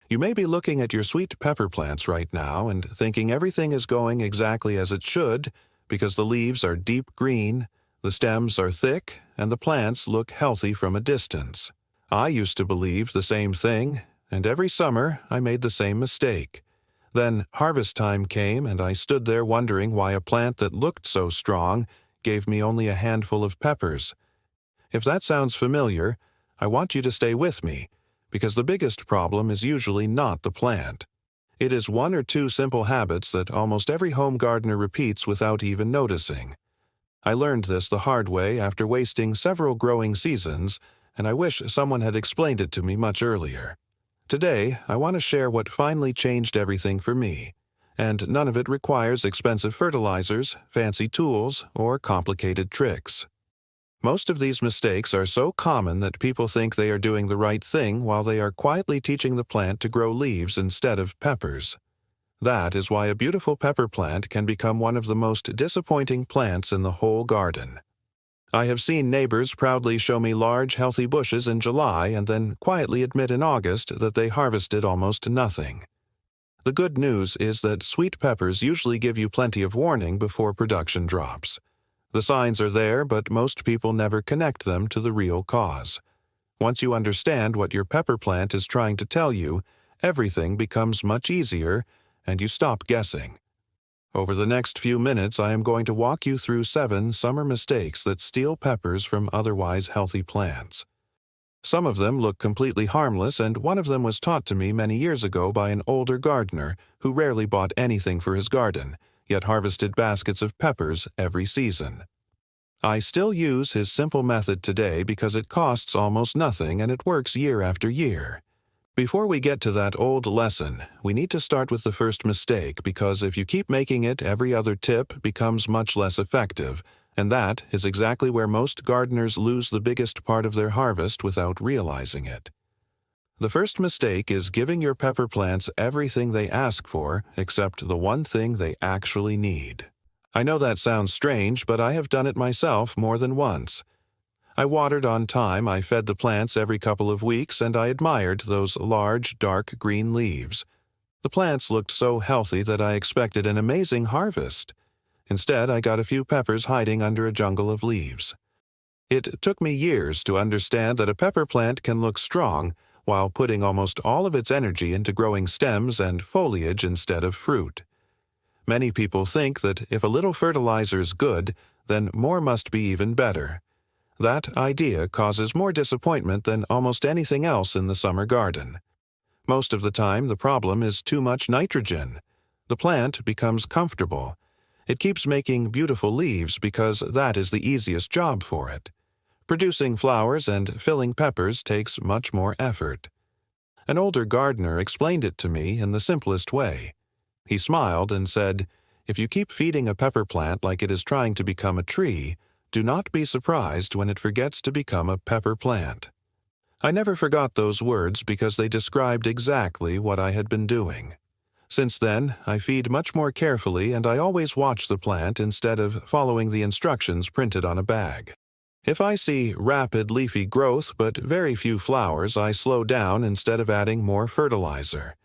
You may be looking at your sweet pepper plants right now and thinking everything is going exactly as it should because the leaves are deep green, the stems are thick, and the plants look healthy from a distance. I used to believe the same thing, and every summer I made the same mistake. Then harvest time came and I stood there wondering why a plant that looked so strong gave me only a handful of peppers. If that sounds familiar, I want you to stay with me, because the biggest problem is usually not the plant. It is one or two simple habits that almost every home gardener repeats without even noticing. I learned this the hard way after wasting several growing seasons, and I wish someone had explained it to me much earlier. Today, I want to share what finally changed everything for me, and none of it requires expensive fertilizers, fancy tools, or complicated tricks. Most of these mistakes are so common that people think they are doing the right thing while they are quietly teaching the plant to grow leaves instead of peppers. That is why a beautiful pepper plant can become one of the most disappointing plants in the whole garden. I have seen neighbors proudly show me large, healthy bushes in July and then quietly admit in August that they harvested almost nothing. The good news is that sweet peppers usually give you plenty of warning before production drops. The signs are there, but most people never connect them to the real cause. Once you understand what your pepper plant is trying to tell you, everything becomes much easier, and you stop guessing. Over the next few minutes, I am going to walk you through 7 summer mistakes that steal peppers from otherwise healthy plants. Some of them look completely harmless, and one of them was taught to me many years ago by an older gardener who rarely bought anything for his garden, yet harvested baskets of peppers every season. I still use his simple method today because it costs almost nothing and it works year after year. Before we get to that old lesson, we need to start with the first mistake because if you keep making it, every other tip becomes much less effective, and that is exactly where most gardeners lose the biggest part of their harvest without realizing it. The first mistake is giving your pepper plants everything they ask for except the one thing they actually need. I know that sounds strange, but I have done it myself more than once. I watered on time, I fed the plants every couple of weeks, and I admired those large, dark green leaves. The plants looked so healthy that I expected an amazing harvest. Instead, I got a few peppers hiding under a jungle of leaves. It took me years to understand that a pepper plant can look strong while putting almost all of its energy into growing stems and foliage instead of fruit. Many people think that if a little fertilizer is good, then more must be even better. That idea causes more disappointment than almost anything else in the summer garden. Most of the time, the problem is too much nitrogen. The plant becomes comfortable. It keeps making beautiful leaves because that is the easiest job for it. Producing flowers and filling peppers takes much more effort. An older gardener explained it to me in the simplest way. He smiled and said, "If you keep feeding a pepper plant like it is trying to become a tree, do not be surprised when it forgets to become a pepper plant." I never forgot those words because they described exactly what I had been doing. Since then, I feed much more carefully and I always watch the plant instead of following the instructions printed on a bag. If I see rapid leafy growth but very few flowers, I slow down instead of adding more fertilizer.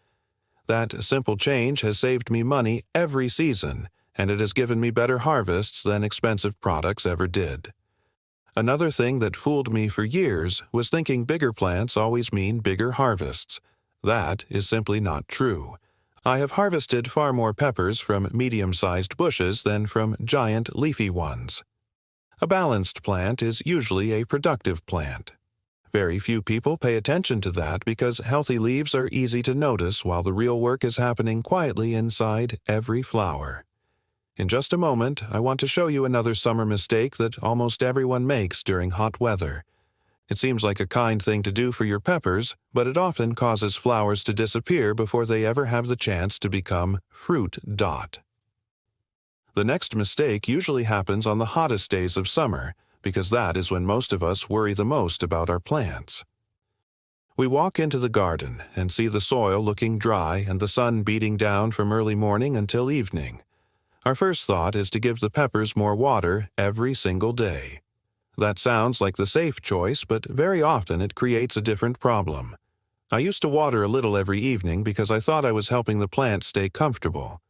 That simple change has saved me money every season, and it has given me better harvests than expensive products ever did. Another thing that fooled me for years was thinking bigger plants always mean bigger harvests. That is simply not true. I have harvested far more peppers from medium-sized bushes than from giant leafy ones. A balanced plant is usually a productive plant. Very few people pay attention to that because healthy leaves are easy to notice while the real work is happening quietly inside every flower. In just a moment, I want to show you another summer mistake that almost everyone makes during hot weather. It seems like a kind thing to do for your peppers, but it often causes flowers to disappear before they ever have the chance to become fruit dot. The next mistake usually happens on the hottest days of summer, because that is when most of us worry the most about our plants. We walk into the garden and see the soil looking dry and the sun beating down from early morning until evening. Our first thought is to give the peppers more water every single day. That sounds like the safe choice, but very often it creates a different problem. I used to water a little every evening because I thought I was helping the plant stay comfortable.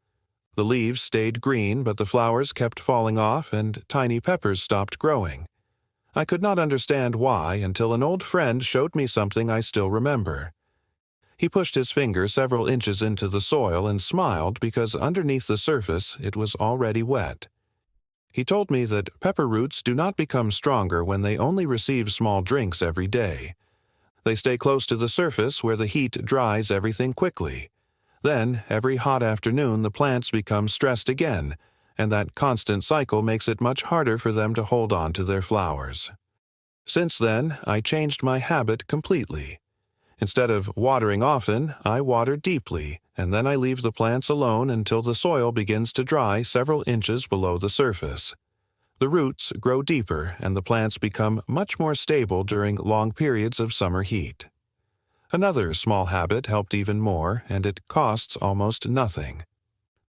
The leaves stayed green, but the flowers kept falling off and tiny peppers stopped growing. I could not understand why until an old friend showed me something I still remember. He pushed his finger several inches into the soil and smiled because underneath the surface it was already wet. He told me that pepper roots do not become stronger when they only receive small drinks every day. They stay close to the surface where the heat dries everything quickly. Then, every hot afternoon, the plants become stressed again, and that constant cycle makes it much harder for them to hold on to their flowers. Since then, I changed my habit completely. Instead of watering often, I water deeply, and then I leave the plants alone until the soil begins to dry several inches below the surface. The roots grow deeper, and the plants become much more stable during long periods of summer heat. Another small habit helped even more, and it costs almost nothing.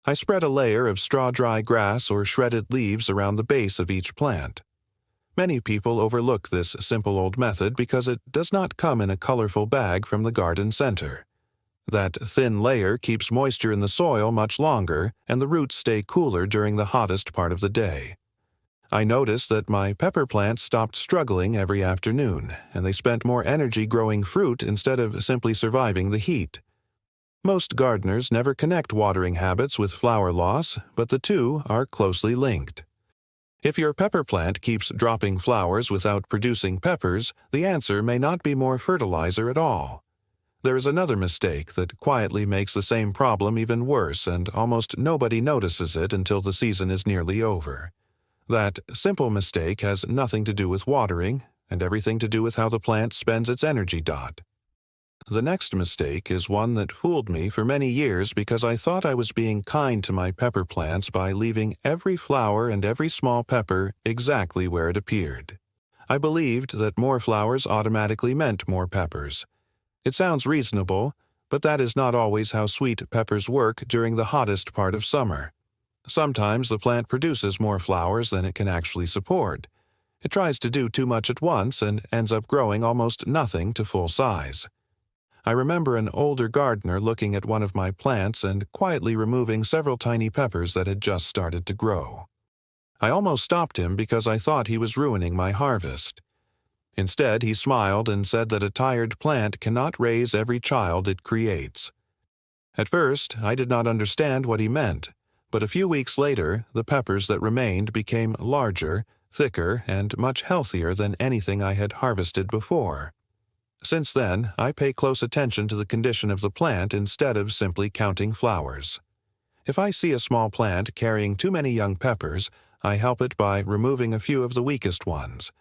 I spread a layer of straw-dry grass or shredded leaves around the base of each plant. Many people overlook this simple old method because it does not come in a colorful bag from the garden center. That thin layer keeps moisture in the soil much longer, and the roots stay cooler during the hottest part of the day. I noticed that my pepper plants stopped struggling every afternoon, and they spent more energy growing fruit instead of simply surviving the heat. Most gardeners never connect watering habits with flower loss, but the two are closely linked. If your pepper plant keeps dropping flowers without producing peppers, the answer may not be more fertilizer at all. There is another mistake that quietly makes the same problem even worse, and almost nobody notices it until the season is nearly over. That simple mistake has nothing to do with watering, and everything to do with how the plant spends its energy. The next mistake is one that fooled me for many years because I thought I was being kind to my pepper plants by leaving every flower and every small pepper exactly where it appeared. I believed that more flowers automatically meant more peppers. It sounds reasonable, but that is not always how sweet peppers work during the hottest part of summer. Sometimes the plant produces more flowers than it can actually support. It tries to do too much at once and ends up growing almost nothing to full size. I remember an older gardener looking at one of my plants and quietly removing several tiny peppers that had just started to grow. I almost stopped him because I thought he was ruining my harvest. Instead, he smiled and said that a tired plant cannot raise every child it creates. At first, I did not understand what he meant, but a few weeks later, the peppers that remained became larger, thicker, and much healthier than anything I had harvested before. Since then, I pay close attention to the condition of the plant instead of simply counting flowers. If I see a small plant carrying too many young peppers, I help it by removing a few of the weakest ones.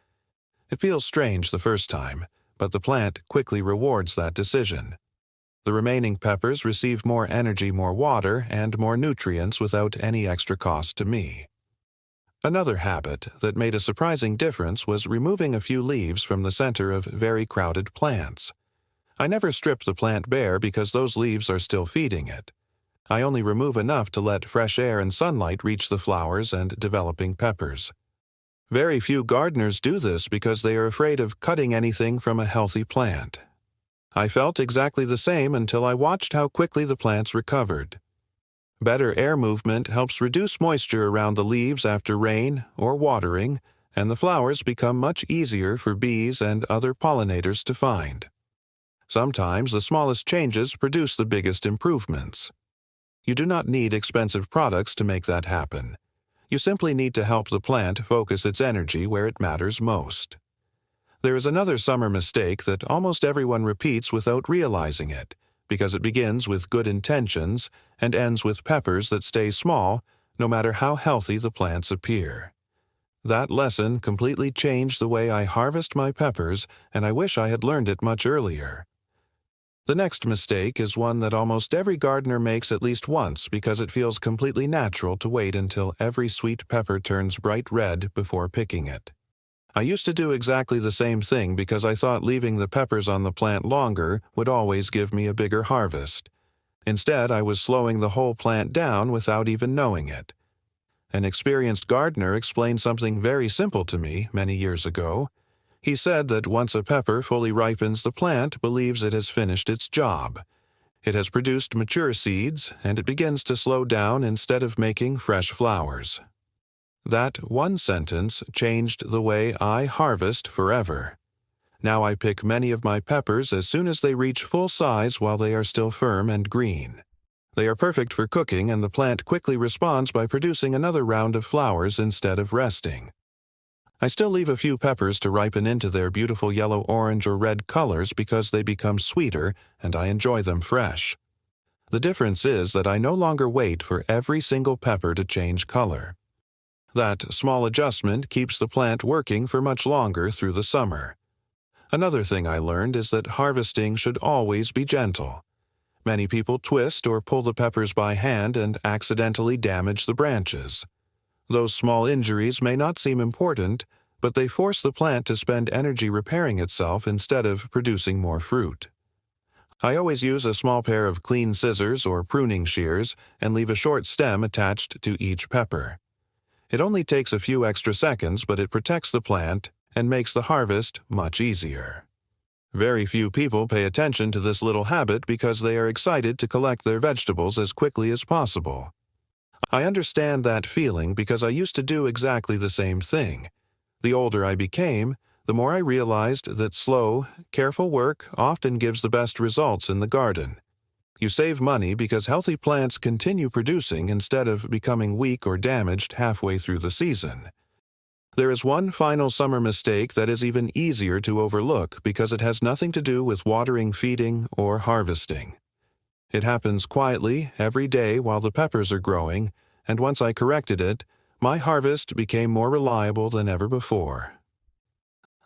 It feels strange the first time, but the plant quickly rewards that decision. The remaining peppers receive more energy, more water, and more nutrients without any extra cost to me. Another habit that made a surprising difference was removing a few leaves from the center of very crowded plants. I never strip the plant bare because those leaves are still feeding it. I only remove enough to let fresh air and sunlight reach the flowers and developing peppers. Very few gardeners do this because they are afraid of cutting anything from a healthy plant. I felt exactly the same until I watched how quickly the plants recovered. Better air movement helps reduce moisture around the leaves after rain or watering, and the flowers become much easier for bees and other pollinators to find. Sometimes the smallest changes produce the biggest improvements. You do not need expensive products to make that happen. You simply need to help the plant focus its energy where it matters most. There is another summer mistake that almost everyone repeats without realizing it, because it begins with good intentions and ends with peppers that stay small no matter how healthy the plants appear. That lesson completely changed the way I harvest my peppers, and I wish I had learned it much earlier. The next mistake is one that almost every gardener makes at least once because it feels completely natural to wait until every sweet pepper turns bright red before picking it. I used to do exactly the same thing because I thought leaving the peppers on the plant longer would always give me a bigger harvest. Instead, I was slowing the whole plant down without even knowing it. An experienced gardener explained something very simple to me many years ago. He said that once a pepper fully ripens, the plant believes it has finished its job. It has produced mature seeds, and it begins to slow down instead of making fresh flowers. That one sentence changed the way I harvest forever. Now I pick many of my peppers as soon as they reach full size while they are still firm and green. They are perfect for cooking, and the plant quickly responds by producing another round of flowers instead of resting. I still leave a few peppers to ripen into their beautiful yellow, orange, or red colors because they become sweeter and I enjoy them fresh. The difference is that I no longer wait for every single pepper to change color. That small adjustment keeps the plant working for much longer through the summer. Another thing I learned is that harvesting should always be gentle. Many people twist or pull the peppers by hand and accidentally damage the branches. Those small injuries may not seem important, but they force the plant to spend energy repairing itself instead of producing more fruit. I always use a small pair of clean scissors or pruning shears and leave a short stem attached to each pepper. It only takes a few extra seconds, but it protects the plant and makes the harvest much easier. Very few people pay attention to this little habit because they are excited to collect their vegetables as quickly as possible. I understand that feeling because I used to do exactly the same thing. The older I became, the more I realized that slow, careful work often gives the best results in the garden. You save money because healthy plants continue producing instead of becoming weak or damaged halfway through the season. There is one final summer mistake that is even easier to overlook because it has nothing to do with watering, feeding, or harvesting. It happens quietly every day while the peppers are growing, and once I corrected it, my harvest became more reliable than ever before.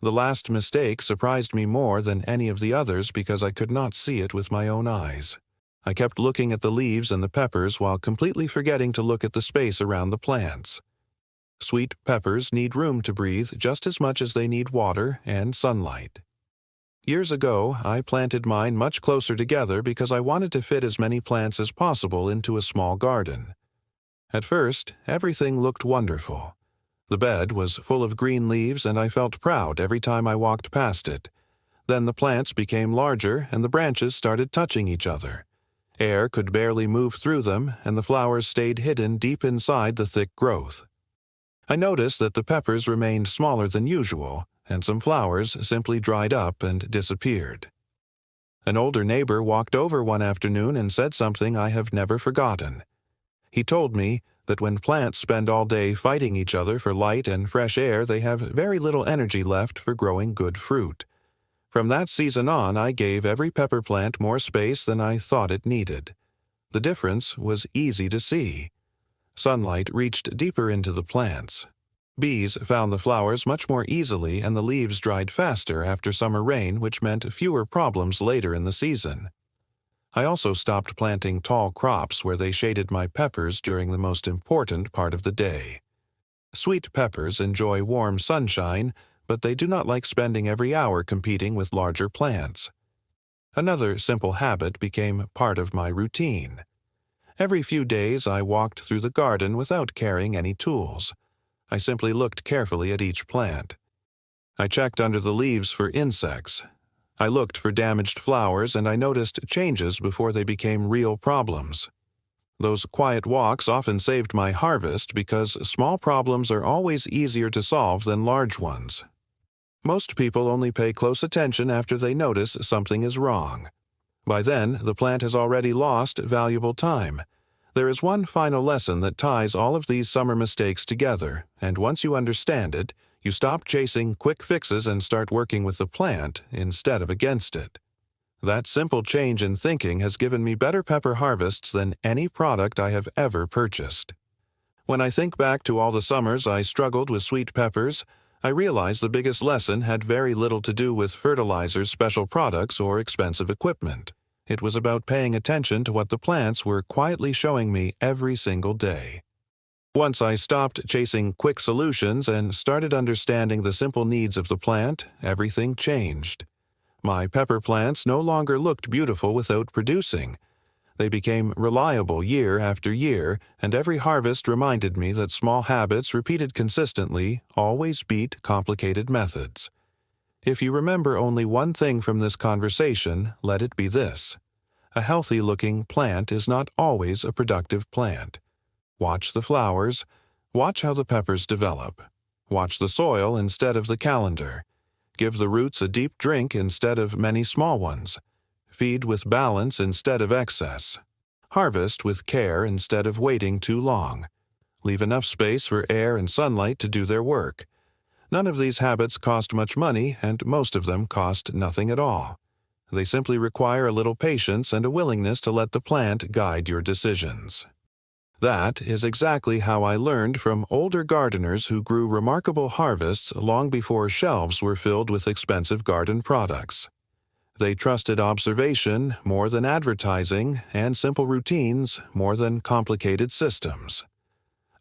The last mistake surprised me more than any of the others because I could not see it with my own eyes. I kept looking at the leaves and the peppers while completely forgetting to look at the space around the plants. Sweet peppers need room to breathe just as much as they need water and sunlight. Years ago, I planted mine much closer together because I wanted to fit as many plants as possible into a small garden. At first, everything looked wonderful. The bed was full of green leaves and I felt proud every time I walked past it. Then the plants became larger and the branches started touching each other. Air could barely move through them and the flowers stayed hidden deep inside the thick growth. I noticed that the peppers remained smaller than usual, and some flowers simply dried up and disappeared. An older neighbor walked over one afternoon and said something I have never forgotten. He told me that when plants spend all day fighting each other for light and fresh air, they have very little energy left for growing good fruit. From that season on, I gave every pepper plant more space than I thought it needed. The difference was easy to see. Sunlight reached deeper into the plants. Bees found the flowers much more easily and the leaves dried faster after summer rain, which meant fewer problems later in the season. I also stopped planting tall crops where they shaded my peppers during the most important part of the day. Sweet peppers enjoy warm sunshine, but they do not like spending every hour competing with larger plants. Another simple habit became part of my routine. Every few days I walked through the garden without carrying any tools. I simply looked carefully at each plant. I checked under the leaves for insects. I looked for damaged flowers and I noticed changes before they became real problems. Those quiet walks often saved my harvest because small problems are always easier to solve than large ones. Most people only pay close attention after they notice something is wrong. By then, the plant has already lost valuable time. There is one final lesson that ties all of these summer mistakes together, and once you understand it, you stop chasing quick fixes and start working with the plant instead of against it. That simple change in thinking has given me better pepper harvests than any product I have ever purchased. When I think back to all the summers I struggled with sweet peppers, I realize the biggest lesson had very little to do with fertilizers, special products, or expensive equipment. It was about paying attention to what the plants were quietly showing me every single day. Once I stopped chasing quick solutions and started understanding the simple needs of the plant, everything changed. My pepper plants no longer looked beautiful without producing. They became reliable year after year, and every harvest reminded me that small habits repeated consistently always beat complicated methods. If you remember only one thing from this conversation, let it be this: a healthy-looking plant is not always a productive plant. Watch the flowers. Watch how the peppers develop. Watch the soil instead of the calendar. Give the roots a deep drink instead of many small ones. Feed with balance instead of excess. Harvest with care instead of waiting too long. Leave enough space for air and sunlight to do their work. None of these habits cost much money, and most of them cost nothing at all. They simply require a little patience and a willingness to let the plant guide your decisions. That is exactly how I learned from older gardeners who grew remarkable harvests long before shelves were filled with expensive garden products. They trusted observation more than advertising and simple routines more than complicated systems.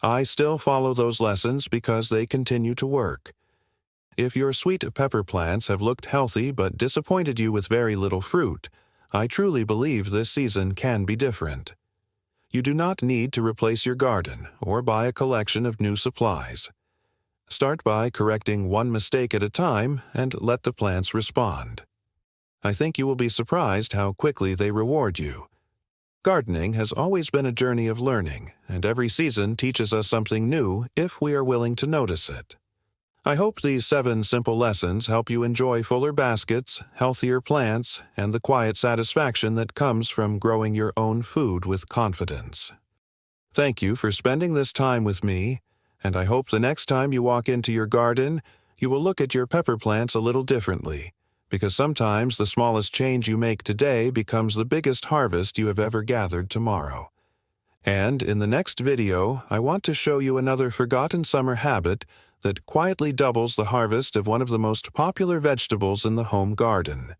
I still follow those lessons because they continue to work. If your sweet pepper plants have looked healthy but disappointed you with very little fruit, I truly believe this season can be different. You do not need to replace your garden or buy a collection of new supplies. Start by correcting one mistake at a time and let the plants respond. I think you will be surprised how quickly they reward you. Gardening has always been a journey of learning, and every season teaches us something new if we are willing to notice it. I hope these 7 simple lessons help you enjoy fuller baskets, healthier plants, and the quiet satisfaction that comes from growing your own food with confidence. Thank you for spending this time with me, and I hope the next time you walk into your garden, you will look at your pepper plants a little differently, because sometimes the smallest change you make today becomes the biggest harvest you have ever gathered tomorrow. And in the next video, I want to show you another forgotten summer habit that quietly doubles the harvest of one of the most popular vegetables in the home garden.